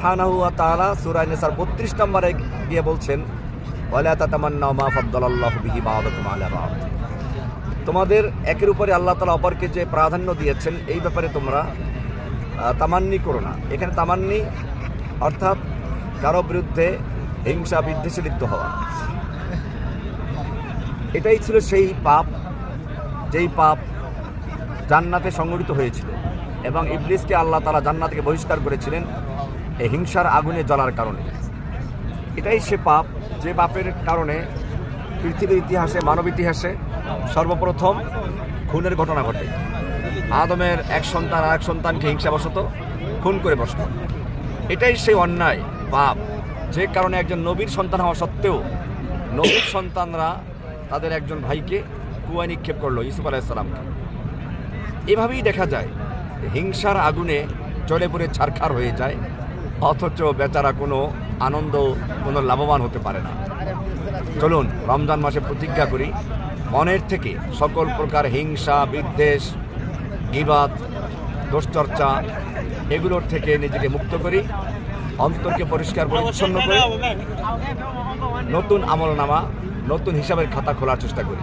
সুবহানাহু ওয়া তাআলা সূরা নিসার ৩২ নম্বরে গিয়ে বলছেন, ওয়ালা তাতামান্নাউ মা ফাদ্দালাল্লাহু বিহি বা'দাকুম আলা বা'দ। তোমাদের একের উপরে আল্লাহ তাআলা অপরকে যে প্রাধান্য দিয়েছেন এই ব্যাপারে তোমরা তামান্নি করো না। এখানে তামান্নি অর্থাৎ কারো বিরুদ্ধে হিংসা বিদ্বেষে লিপ্ত হওয়া। এটাই ছিল সেই পাপ যেই পাপ জান্নাতে সংগঠিত হয়েছিল এবং ইবলিসকে আল্লাহ তাআলা জান্নাত থেকে বহিষ্কার করেছিলেন এই হিংসার আগুনে জ্বলার কারণে। এটাই সে পাপ যে পাপের কারণে পৃথিবীর ইতিহাসে, মানব ইতিহাসে সর্বপ্রথম খুনের ঘটনা ঘটে। আদমের এক সন্তান আর এক সন্তানকে হিংসাবশত খুন করে বসল। এটাই সেই অন্যায় পাপ যে কারণে একজন নবীর সন্তান হওয়া সত্ত্বেও নবীর সন্তানরা তাদের একজন ভাইকে কুয়ায় নিক্ষেপ করলো, ইউসুফ আলাইহিস সালামকে। এভাবেই দেখা যায় হিংসার আগুনে জ্বলে পড়ে ছারখার হয়ে যায়, অথচ বেচারা কোনো আনন্দ, কোনো লাভবান হতে পারে না। চলুন রমজান মাসে প্রতিজ্ঞা করি মনের থেকে সকল প্রকার হিংসা, বিদ্বেষ, গীবাত, দোষচর্চা এগুলোর থেকে নিজেকে মুক্ত করি, অন্তরকে পরিষ্কার পরিচ্ছন্ন করে নতুন আমলনামা, নতুন হিসাবের খাতা খোলার চেষ্টা করি।